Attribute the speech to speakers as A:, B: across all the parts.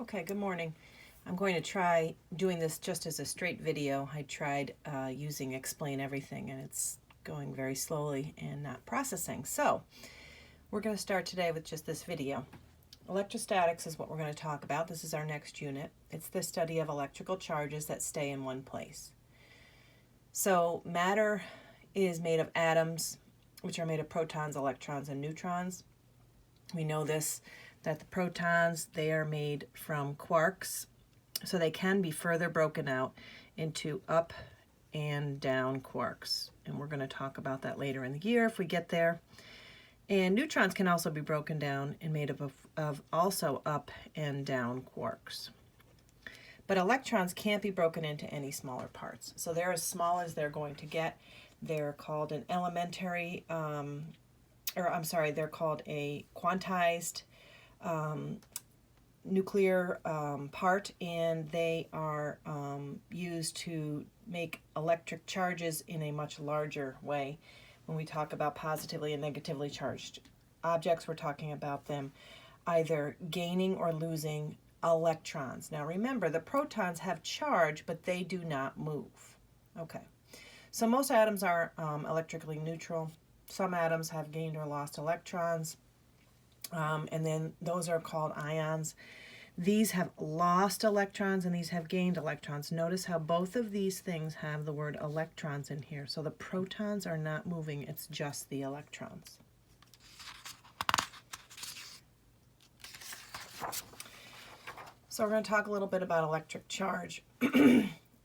A: Okay, good morning. I'm going to try doing this just as a straight video. I tried using Explain Everything and it's going very slowly and not processing. So we're going to start today with just this video. Electrostatics is what we're going to talk about. This is our next unit. It's the study of electrical charges that stay in one place. So matter is made of atoms, which are made of protons, electrons, and neutrons. We know this, that the protons, they are made from quarks, so they can be further broken out into up and down quarks. And we're going to talk about that later in the year if we get there. And neutrons can also be broken down and made up of also up and down quarks. But electrons can't be broken into any smaller parts. So they're as small as they're going to get. They're called an elementary, they're called a quantized nuclear part, and they are used to make electric charges in a much larger way. When we talk about positively and negatively charged objects, we're talking about them either gaining or losing electrons. Now remember, the protons have charge, but they do not move. Okay, so most atoms are electrically neutral. Some atoms have gained or lost electrons, and then those are called ions. These have lost electrons and these have gained electrons. Notice how both of these things have the word electrons in here. So the protons are not moving, it's just the electrons. So we're going to talk a little bit about electric charge.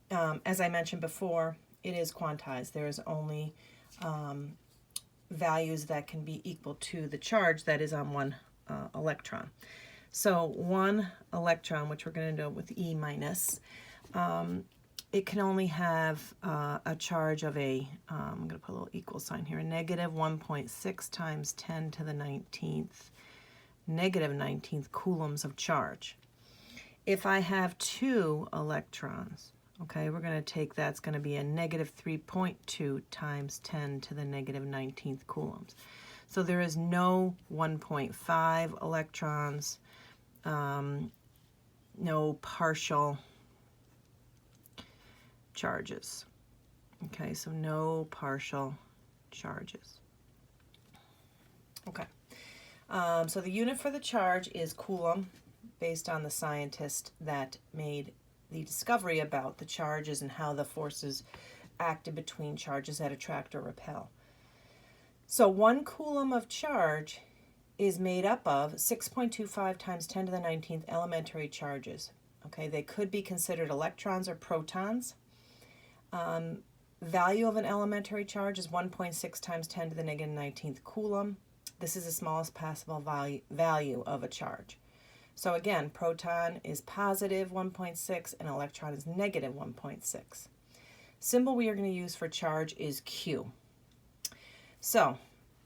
A: As I mentioned before, it is quantized. There is only values that can be equal to the charge that is on one electron. So one electron, which we're going to do with E minus, it can only have a charge of I'm going to put a little equal sign here, a negative 1.6 times 10 to the 19th, negative 19th coulombs of charge. If I have two electrons, okay, we're going to take that's going to be a negative 3.2 times 10 to the negative 19th coulombs. So there is no 1.5 electrons, no partial charges. Okay, so no partial charges. Okay, so the unit for the charge is coulomb, based on the scientist that made the discovery about the charges and how the forces acted between charges that attract or repel. So 1 coulomb of charge is made up of 6.25 times 10 to the 19th elementary charges. Okay, they could be considered electrons or protons. Value of an elementary charge is 1.6 times 10 to the negative 19th coulomb. This is the smallest possible value of a charge. So again, proton is positive 1.6 and electron is negative 1.6. Symbol we are going to use for charge is Q. So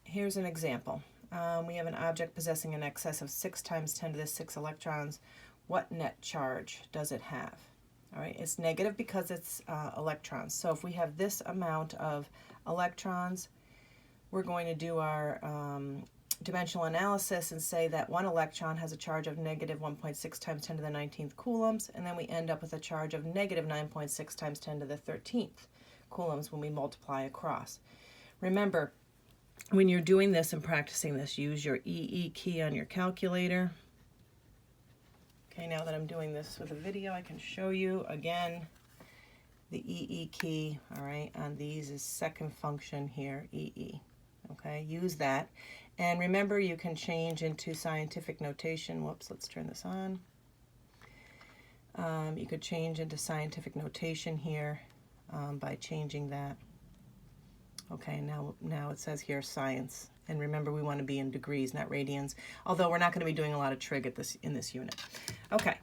A: here's an example. We have an object possessing an excess of 6 times 10 to the 6 electrons. What net charge does it have? All right, it's negative because it's electrons. So if we have this amount of electrons, we're going to do our dimensional analysis and say that one electron has a charge of negative 1.6 times 10 to the 19th coulombs, and then we end up with a charge of negative 9.6 times 10 to the 13th coulombs when we multiply across. Remember, when you're doing this and practicing this, use your EE key on your calculator. Okay, now that I'm doing this with a video, I can show you again the EE key, all right, on these is second function here, EE. Okay, use that. And remember, you can change into scientific notation. Whoops, let's turn this on. You could change into scientific notation here by changing that. Okay, now it says here science. And remember, we want to be in degrees, not radians, although we're not going to be doing a lot of trig in this unit. Okay,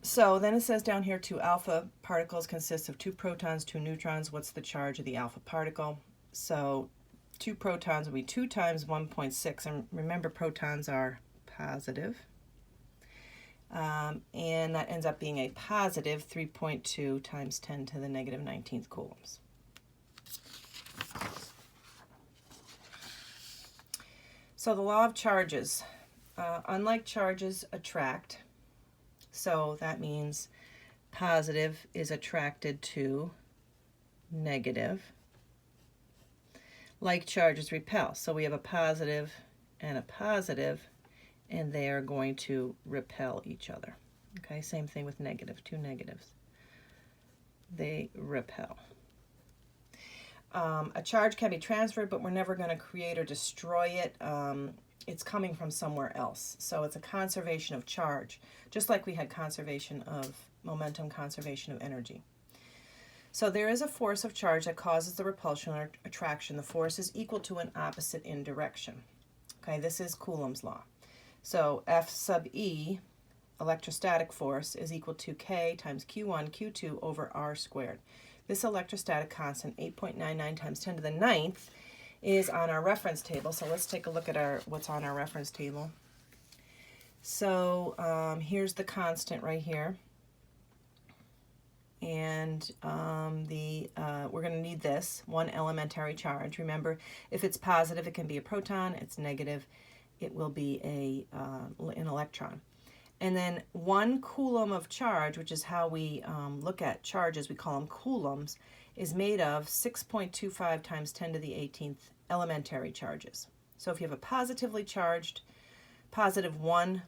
A: so then it says down here 2 alpha particles consist of 2 protons, 2 neutrons. What's the charge of the alpha particle? So 2 protons will be 2 times 1.6, and remember protons are positive. And that ends up being a positive 3.2 times 10 to the negative 19th coulombs. So the law of charges. Unlike charges attract, So that means positive is attracted to negative. Like charges repel. So we have a positive, and they are going to repel each other. Okay, same thing with negative, two negatives. They repel. A charge can be transferred, but we're never going to create or destroy it. It's coming from somewhere else. So it's a conservation of charge, just like we had conservation of momentum, conservation of energy. So there is a force of charge that causes the repulsion or attraction. The force is equal to an opposite in direction. Okay, this is Coulomb's law. So F sub E, electrostatic force, is equal to K times Q1, Q2 over R squared. This electrostatic constant, 8.99 times 10 to the 9th, is on our reference table. So let's take a look at what's on our reference table. So here's the constant right here. And we're going to need this, one elementary charge. Remember, if it's positive, it can be a proton. It's negative, it will be an electron. And then 1 coulomb of charge, which is how we look at charges, we call them coulombs, is made of 6.25 times 10 to the 18th elementary charges. So if you have a positively charged, positive 1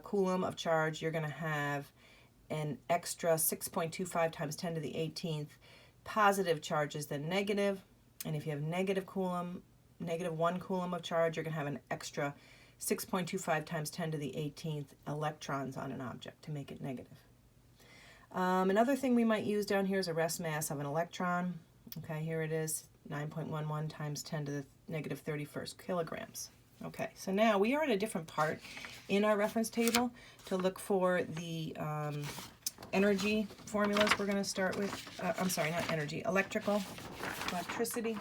A: coulomb of charge, you're going to have an extra 6.25 times 10 to the 18th positive charges than negative. And if you have negative 1 coulomb of charge, you're going to have an extra 6.25 times 10 to the 18th electrons on an object to make it negative. Another thing we might use down here is a rest mass of an electron. Okay, here it is, 9.11 times 10 to the negative 31st kilograms. Okay, so now we are in a different part in our reference table to look for the energy formulas. We're going to start with, I'm sorry, not energy, electricity.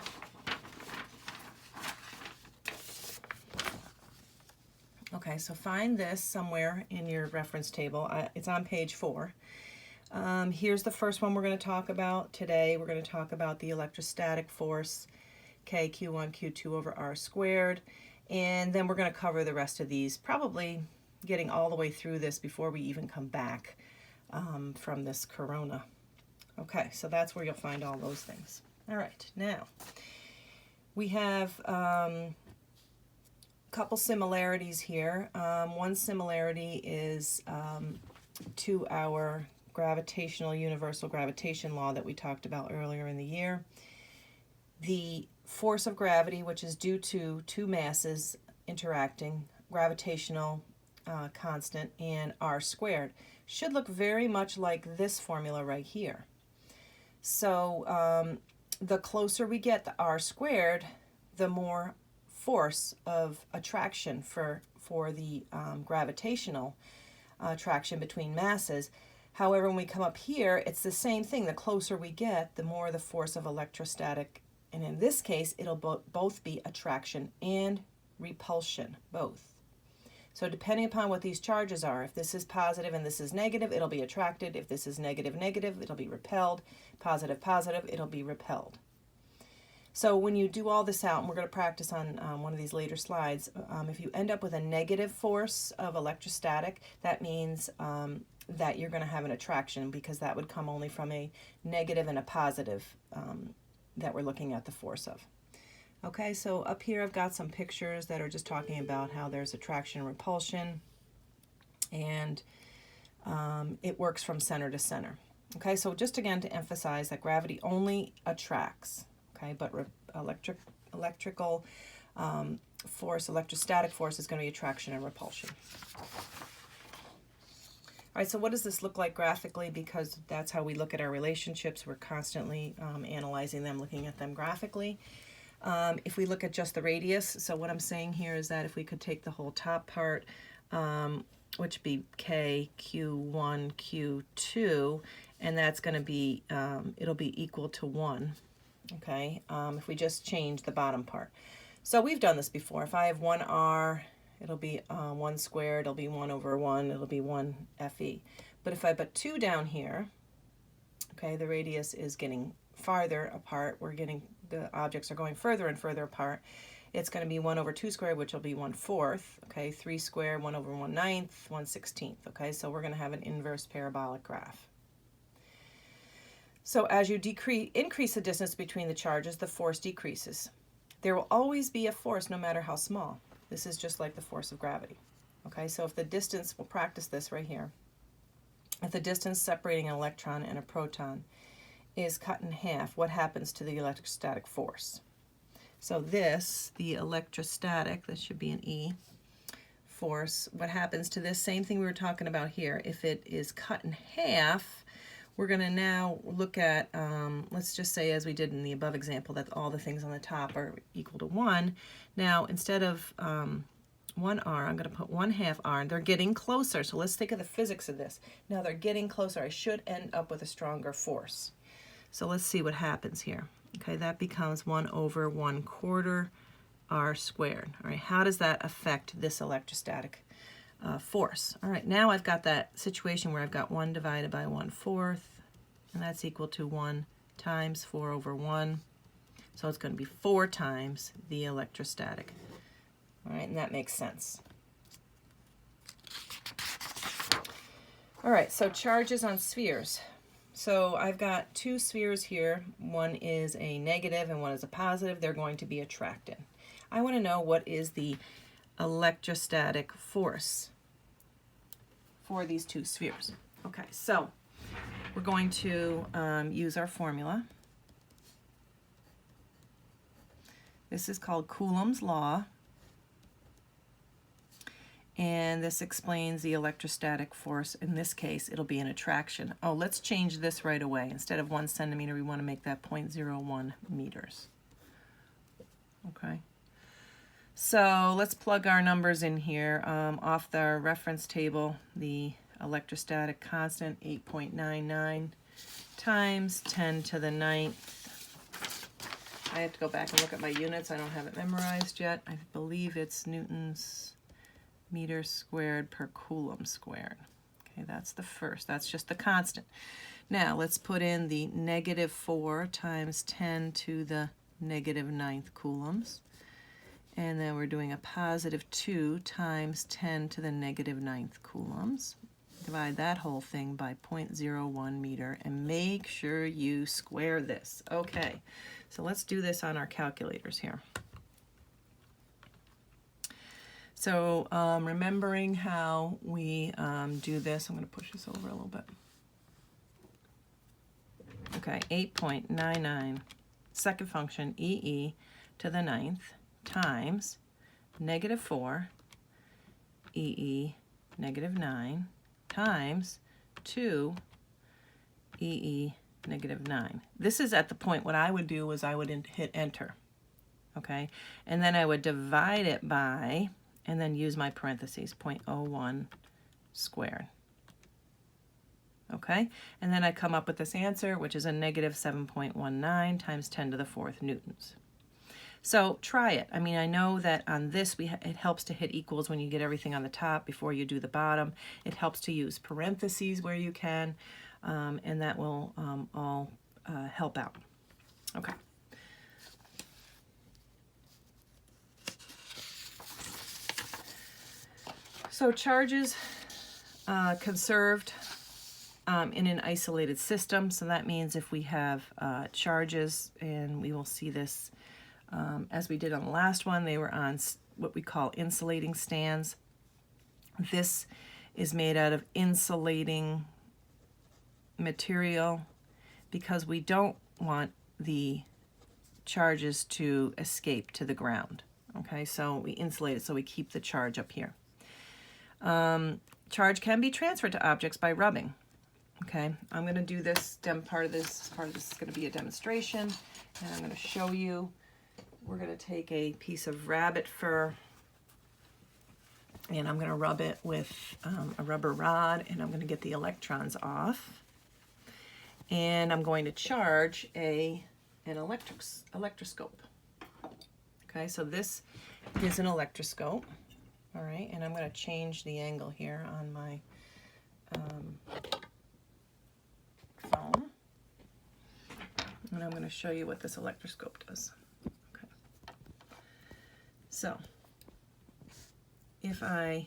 A: Okay, so find this somewhere in your reference table. It's on page 4. Here's the first one we're going to talk about today. We're going to talk about the electrostatic force, K, Q1, Q2 over R squared. And then we're going to cover the rest of these, probably getting all the way through this before we even come back from this corona. Okay, so that's where you'll find all those things. All right, now we have a couple similarities here. One similarity is to our gravitational universal gravitation law that we talked about earlier in the year. The force of gravity, which is due to two masses interacting, gravitational constant, and R squared, should look very much like this formula right here. So the closer we get to R squared, the more force of attraction for the gravitational attraction between masses. However, when we come up here, it's the same thing. The closer we get, the more the force of electrostatic. And in this case, it'll both be attraction and repulsion, both. So depending upon what these charges are, if this is positive and this is negative, it'll be attracted. If this is negative, negative, it'll be repelled. Positive, positive, it'll be repelled. So when you do all this out, and we're going to practice on one of these later slides, if you end up with a negative force of electrostatic, that means that you're going to have an attraction, because that would come only from a negative and a positive that we're looking at the force of. Okay, so up here I've got some pictures that are just talking about how there's attraction and repulsion, and it works from center to center. Okay, so just again to emphasize that gravity only attracts, okay, but electrical force, electrostatic force, is going to be attraction and repulsion. All right, so what does this look like graphically? Because that's how we look at our relationships. We're constantly analyzing them, looking at them graphically. If we look at just the radius, so what I'm saying here is that if we could take the whole top part, which would be K, Q1, Q2, and that's going to be, it'll be equal to 1, okay, if we just change the bottom part. So we've done this before. If I have 1R, it'll be 1 squared, it'll be 1 over 1, it'll be 1 FE. But if I put 2 down here, okay, the radius is getting farther apart. The objects are going further and further apart. it's going to be 1 over 2 squared, which will be 1/4. Okay, 3 squared, 1 over 1/9, 1/16. Okay, so we're going to have an inverse parabolic graph. So as you increase the distance between the charges, the force decreases. There will always be a force no matter how small. This is just like the force of gravity. Okay, so if the distance, we'll practice this right here. If the distance separating an electron and a proton is cut in half, what happens to the electrostatic force? So this, the electrostatic, this should be an E, force, what happens to this? Same thing we were talking about here. If it is cut in half, we're going to now look at, let's just say as we did in the above example, that all the things on the top are equal to 1. Now, instead of 1r, I'm going to put 1/2 r. They're getting closer, so let's think of the physics of this. Now they're getting closer. I should end up with a stronger force. So let's see what happens here. Okay, that becomes 1 over 1/4 r squared. All right, how does that affect this electrostatic force? All right, now I've got that situation where I've got 1 divided by 1/4, and that's equal to 1 times 4 over 1. So it's going to be 4 times the electrostatic. All right, and that makes sense. All right, so charges on spheres. So I've got 2 spheres here. One is a negative and one is a positive. They're going to be attracted. I want to know what is the electrostatic force for these 2 spheres. Okay, so we're going to use our formula. This is called Coulomb's law. And this explains the electrostatic force. In this case, it'll be an attraction. Oh, let's change this right away. Instead of 1 centimeter, we want to make that 0.01 meters. Okay. So let's plug our numbers in here. Off the reference table, the electrostatic constant, 8.99 times 10 to the 9th. I have to go back and look at my units. I don't have it memorized yet. I believe it's newtons meters squared per coulomb squared. Okay, that's the first. That's just the constant. Now let's put in the -4 times 10 to the -9th coulombs. And then we're doing a +2 times 10 to the -9th coulombs. Divide that whole thing by 0.01 meter and make sure you square this. Okay, so let's do this on our calculators here. So remembering how we do this, I'm going to push this over a little bit. Okay, 8.99 second function EE to the 9th times -4 EE -9 times 2 EE -9. This is at the point, what I would do is I would hit enter. Okay, and then I would divide it by, and then use my parentheses, 0.01 squared. Okay, and then I come up with this answer, which is a -7.19 times 10 to the 4th newtons. So try it. I mean, I know that on this, it helps to hit equals when you get everything on the top before you do the bottom. It helps to use parentheses where you can, and that will all help out. Okay. So charges conserved in an isolated system. So that means if we have charges, and we will see this as we did on the last one, they were on what we call insulating stands. This is made out of insulating material because we don't want the charges to escape to the ground. Okay, so we insulate it so we keep the charge up here. Charge can be transferred to objects by rubbing. Okay, I'm going to do this, part of this is going to be a demonstration, and I'm going to show you. We're going to take a piece of rabbit fur, and I'm going to rub it with a rubber rod, and I'm going to get the electrons off, and I'm going to charge an electroscope. Okay, so this is an electroscope. All right, and I'm going to change the angle here on my phone. And I'm going to show you what this electroscope does. Okay. so if I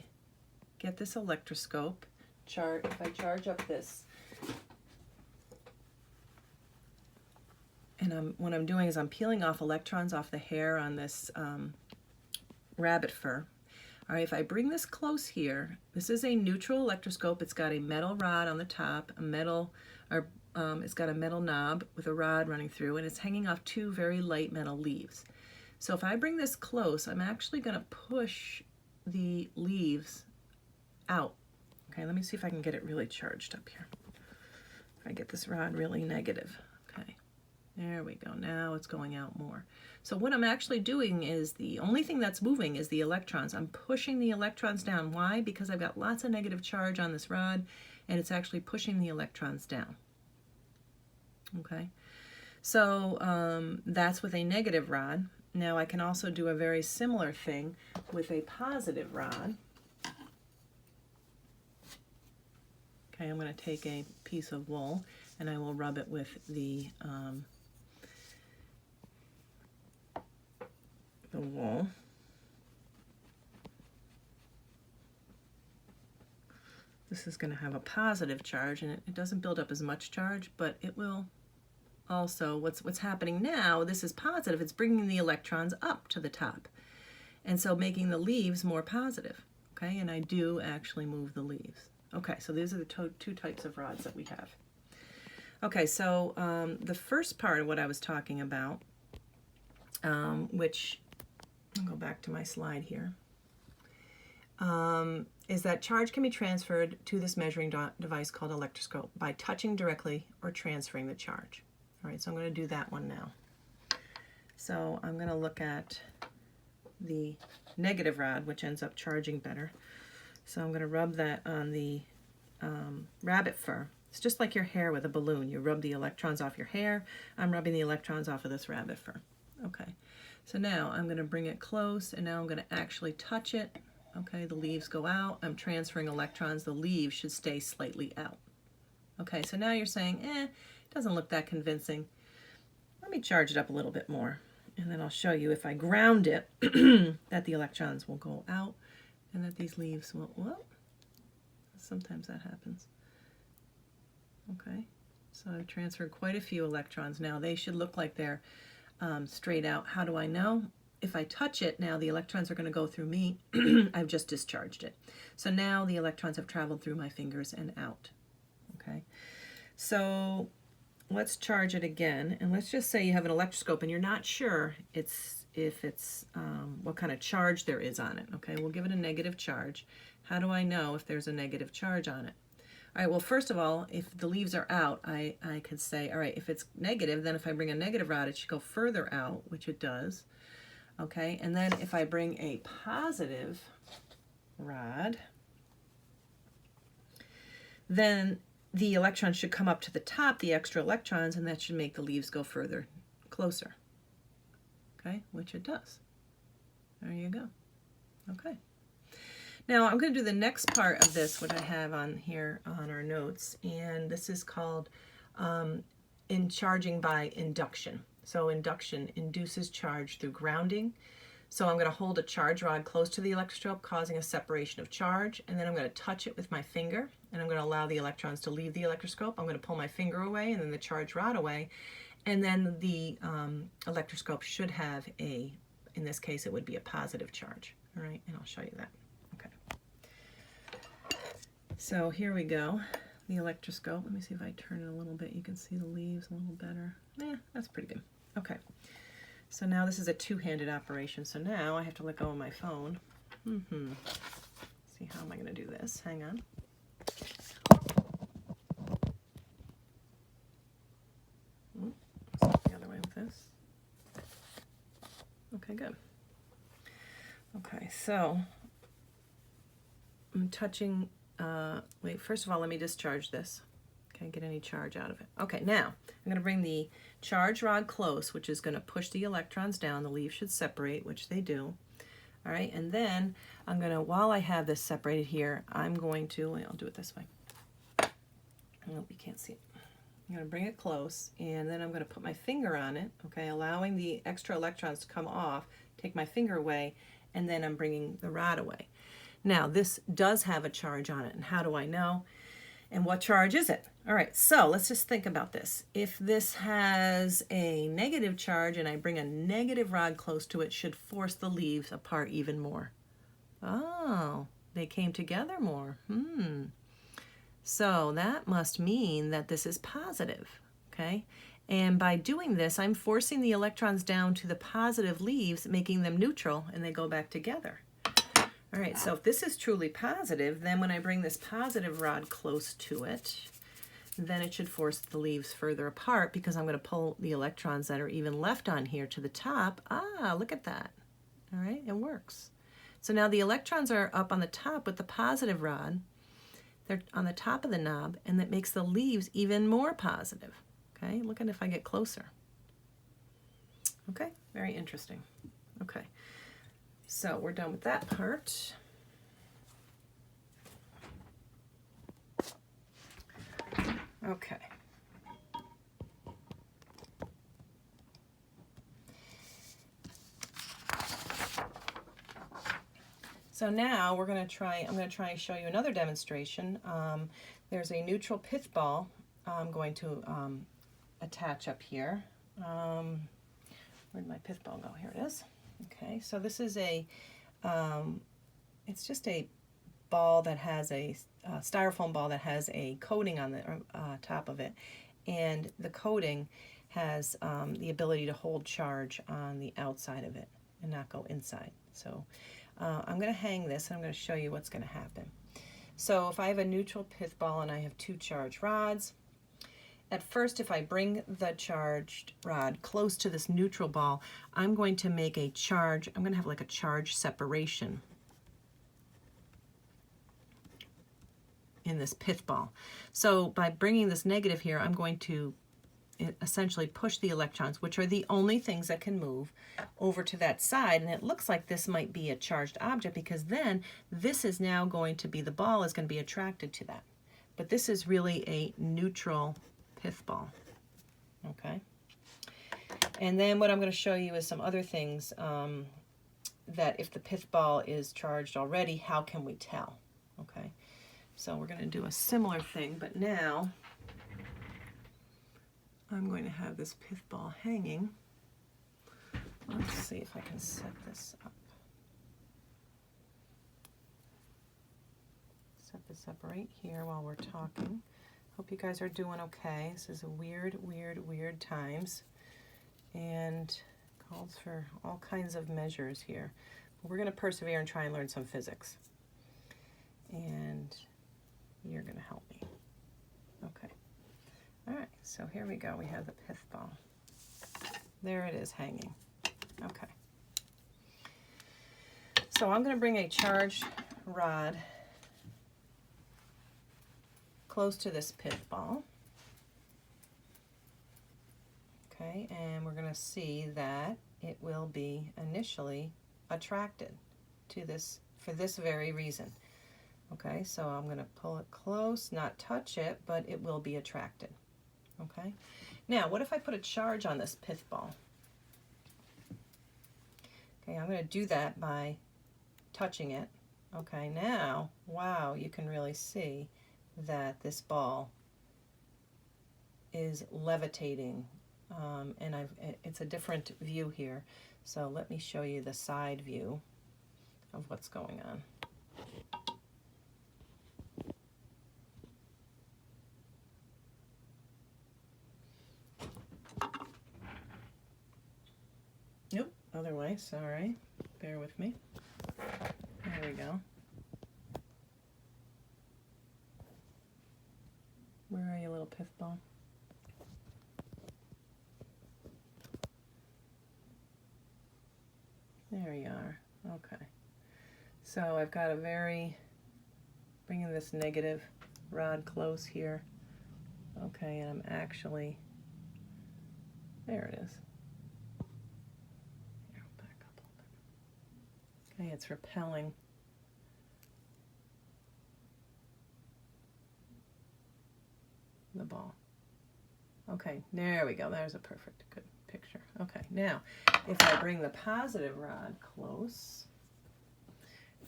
A: get this electroscope, if I charge up this, and what I'm doing is I'm peeling off electrons off the hair on this rabbit fur. All right, if I bring this close here, this is a neutral electroscope. It's got a metal rod on the top, it's got a metal knob with a rod running through, and it's hanging off two very light metal leaves. So if I bring this close, I'm actually going to push the leaves out. Okay, let me see if I can get it really charged up here. If I get this rod really negative. Okay, there we go. Now it's going out more. So what I'm actually doing is the only thing that's moving is the electrons. I'm pushing the electrons down. Why? Because I've got lots of negative charge on this rod, and it's actually pushing the electrons down. Okay, so that's with a negative rod. Now I can also do a very similar thing with a positive rod. Okay, I'm going to take a piece of wool and I will rub it with the wool. This is going to have a positive charge, and it doesn't build up as much charge, but it will also, what's happening now, this is positive, it's bringing the electrons up to the top, and so making the leaves more positive. Okay, and I do actually move the leaves. Okay, so these are the two types of rods that we have. Okay, so the first part of what I was talking about, which, I'll go back to my slide here, is that charge can be transferred to this measuring device called electroscope by touching directly or transferring the charge. All right, so I'm going to do that one now. So I'm going to look at the negative rod, which ends up charging better. So I'm going to rub that on the rabbit fur. It's just like your hair with a balloon. You rub the electrons off your hair. I'm rubbing the electrons off of this rabbit fur. Okay, so now I'm going to bring it close, and now I'm going to actually touch it. Okay, the leaves go out. I'm transferring electrons. The leaves should stay slightly out. Okay, so now you're saying, it doesn't look that convincing. Let me charge it up a little bit more, and then I'll show you if I ground it that the electrons will go out and that these leaves will, well, sometimes that happens. Okay, so I've transferred quite a few electrons now. They should look like they're straight out. How do I know? If I touch it, now the electrons are going to go through me. I've just discharged it. So now the electrons have traveled through my fingers and out. Okay, so let's charge it again. And let's just say you have an electroscope and you're not sure what kind of charge there is on it. Okay, we'll give it a negative charge. How do I know if there's a negative charge on it? All right, well, first of all, if the leaves are out, I could say, all right, if it's negative, then if I bring a negative rod, it should go further out, which it does. Okay, and then if I bring a positive rod, then the electrons should come up to the top, the extra electrons, and that should make the leaves go further, closer. Okay, which it does. There you go. Okay. Now I'm going to do the next part of this, what I have on here on our notes, and this is called in charging by induction. So induction induces charge through grounding. So I'm going to hold a charge rod close to the electroscope, causing a separation of charge, and then I'm going to touch it with my finger, and I'm going to allow the electrons to leave the electroscope. I'm going to pull my finger away and then the charge rod away, and then the electroscope should have in this case, it would be a positive charge. All right, and I'll show you that. Okay. So here we go. The electroscope. Let me see if I turn it a little bit. You can see the leaves a little better. That's pretty good. Okay. So now this is a two-handed operation. So now I have to let go of my phone. See, how am I going to do this? Hang on. Let's go the other way with this. Okay, good. Okay, so I'm touching, wait, first of all, let me discharge this. Can't get any charge out of it. Okay, now I'm going to bring the charge rod close, which is going to push the electrons down. The leaves should separate, which they do. All right, and then I'm going to, while I have this separated here, I'm going to, I'll do it this way. Oh, you can't see it. I'm going to bring it close, and then I'm going to put my finger on it, okay, allowing the extra electrons to come off, take my finger away, and then I'm bringing the rod away. Now, this does have a charge on it, and how do I know? And what charge is it? All right, so let's just think about this. If this has a negative charge and I bring a negative rod close to it, should force the leaves apart even more. Oh, they came together more. So that must mean that this is positive, okay? And by doing this, I'm forcing the electrons down to the positive leaves, making them neutral, and they go back together. All right, so if this is truly positive, then when I bring this positive rod close to it, then it should force the leaves further apart because I'm going to pull the electrons that are even left on here to the top. Ah, look at that. All right, it works. So now the electrons are up on the top with the positive rod. They're on the top of the knob, and that makes the leaves even more positive. Okay, look at if I get closer. Okay, very interesting. Okay, so we're done with that part. Okay. So now we're going to try, I'm going to try and show you another demonstration. There's a neutral pith ball I'm going to attach up here. Where'd my pith ball go? Here it is. Okay, so this is a, it's just a ball that has a styrofoam ball that has a coating on the top of it, and the coating has the ability to hold charge on the outside of it and not go inside. So I'm going to hang this and I'm going to show you what's going to happen. So if I have a neutral pith ball and I have two charged rods, at first if I bring the charged rod close to this neutral ball, I'm going to make a charge, I'm going to have like a charge separation in this pith ball. So by bringing this negative here, I'm going to essentially push the electrons, which are the only things that can move, over to that side. And it looks like this might be a charged object because then this is now going to be, the ball is going to be attracted to that. But this is really a neutral pith ball. Okay. And then what I'm going to show you is some other things that if the pith ball is charged already, how can we tell? Okay. So we're going to do a similar thing, but now I'm going to have this pith ball hanging. Let's see if I can set this up. Set this up right here while we're talking. Hope you guys are doing okay. This is a weird times, and calls for all kinds of measures here. But we're going to persevere and try and learn some physics. And you're going to help me. Okay. All right, so here we go. We have the pith ball. There it is hanging. Okay. So I'm going to bring a charged rod close to this pith ball. Okay, and we're going to see that it will be initially attracted to this for this very reason. Okay, so I'm going to pull it close, not touch it, but it will be attracted. Okay, now what if I put a charge on this pith ball? Okay, I'm going to do that by touching it. Okay, now, wow, you can really see that this ball is levitating, and it's a different view here. So let me show you the side view of what's going on. Nope, other way, sorry. Bear with me. There we go. Where are you, little pith ball? There you are. Okay. So I've got bringing this negative rod close here. Okay, and I'm actually, there it is. Here, back up a little bit. Okay, it's repelling. The ball. Okay, there we go. There's a perfect, good picture. Okay, now, if I bring the positive rod close,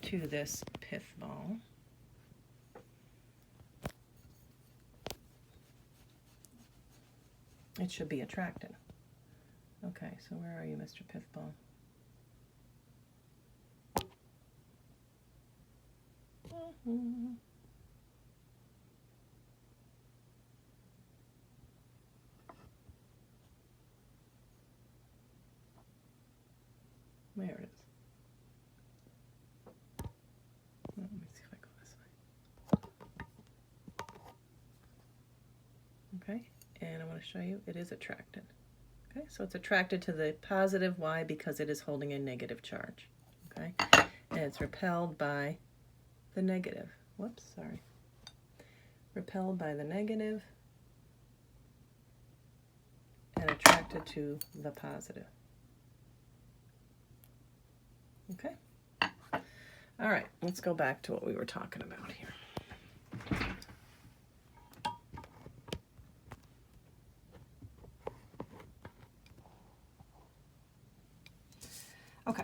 A: to this pith ball. It should be attracted. Okay, so where are you, Mr. Pith Ball? There it is. Let me see if I go this way. Okay, and I want to show you it is attracted. Okay, so it's attracted to the positive. Why? Because it is holding a negative charge. Okay, and it's repelled by the negative. Whoops, sorry. Repelled by the negative and attracted to the positive. Okay. All right, let's go back to what we were talking about here. Okay.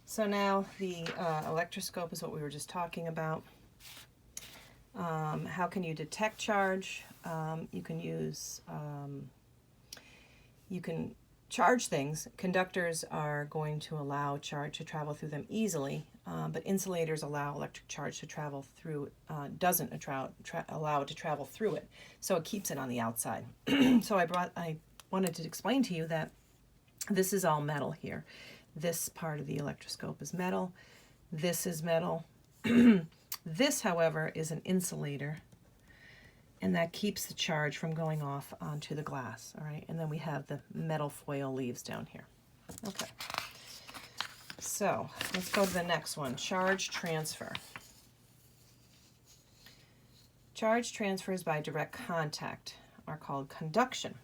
A: So now the electroscope is what we were just talking about. How can you detect charge? You can use, you can charge things. Conductors are going to allow charge to travel through them easily, but insulators allow electric charge to travel through, doesn't allow it to travel through it, so it keeps it on the outside. So I wanted to explain to you that this is all metal here. This part of the electroscope is metal. This is metal. This, however, is an insulator, and that keeps the charge from going off onto the glass, all right? And then we have the metal foil leaves down here. Okay, so let's go to the next one, charge transfer. Charge transfers by direct contact are called conduction.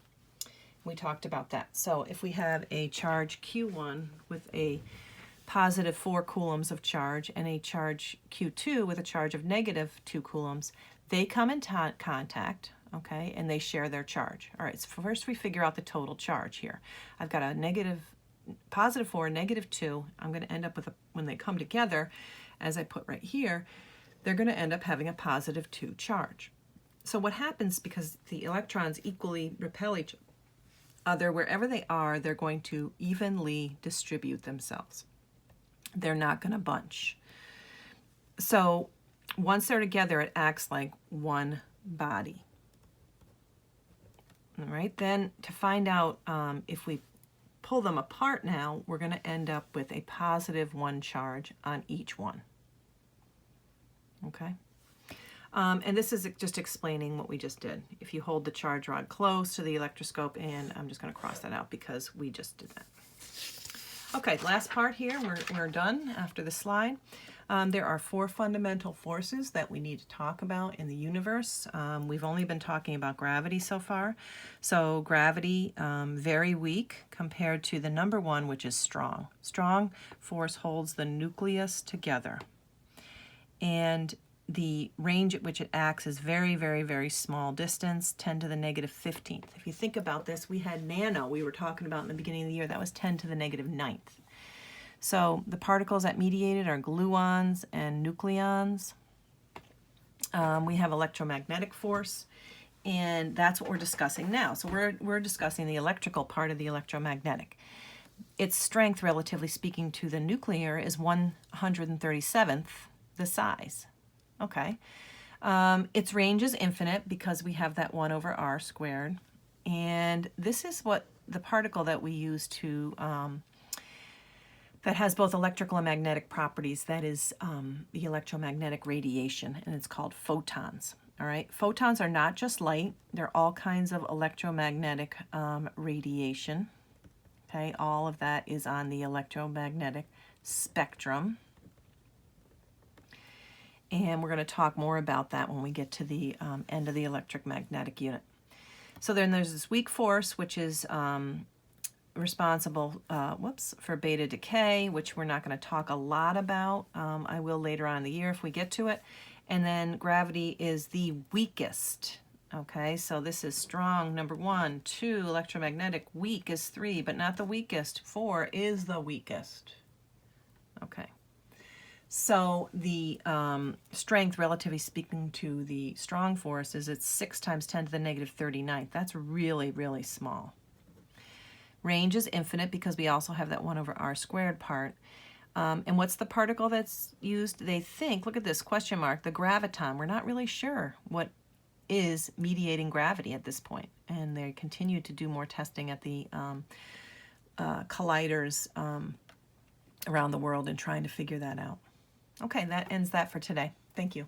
A: We talked about that. So if we have a charge Q1 with a positive 4 coulombs of charge and a charge Q2 with a charge of negative 2 coulombs, they come in contact, okay, and they share their charge. All right, so first we figure out the total charge here. I've got a positive 4, negative 2. I'm going to end up with, when they come together, as I put right here, they're going to end up having a positive 2 charge. So what happens, because the electrons equally repel each other, wherever they are, they're going to evenly distribute themselves. They're not going to bunch. So once they're together, it acts like one body. All right, then to find out if we pull them apart now, we're going to end up with a positive 1 charge on each one. Okay. And this is just explaining what we just did. If you hold the charge rod close to the electroscope, and I'm just going to cross that out because we just did that. Okay, last part here, we're done after the slide. There are 4 fundamental forces that we need to talk about in the universe. We've only been talking about gravity so far. So gravity, very weak compared to the number 1, which is strong. Strong force holds the nucleus together. And the range at which it acts is very, very, very small distance, 10 to the negative 15th. If you think about this, we had nano, we were talking about in the beginning of the year, that was 10 to the negative 9th. So the particles that mediate it are gluons and nucleons. We have electromagnetic force, and that's what we're discussing now. So we're discussing the electrical part of the electromagnetic. Its strength, relatively speaking, to the nuclear is 137th the size. Okay. Its range is infinite because we have that 1 over r squared. And this is what the particle that we use to, that has both electrical and magnetic properties, that is the electromagnetic radiation, and it's called photons. All right. Photons are not just light. They're all kinds of electromagnetic radiation. Okay. All of that is on the electromagnetic spectrum. And we're going to talk more about that when we get to the end of the electromagnetic unit. So then there's this weak force, which is responsible for beta decay, which we're not going to talk a lot about. I will later on in the year if we get to it. And then gravity is the weakest. Okay, so this is strong, number 1. 2, electromagnetic, weak is 3, but not the weakest. 4 is the weakest. Okay. So the strength, relatively speaking to the strong force, is it's 6 times 10 to the negative 39th. That's really, really small. Range is infinite because we also have that 1 over r squared part. And what's the particle that's used? They think, look at this question mark, the graviton. We're not really sure what is mediating gravity at this point. And they continue to do more testing at the colliders around the world and trying to figure that out. Okay, that ends that for today. Thank you.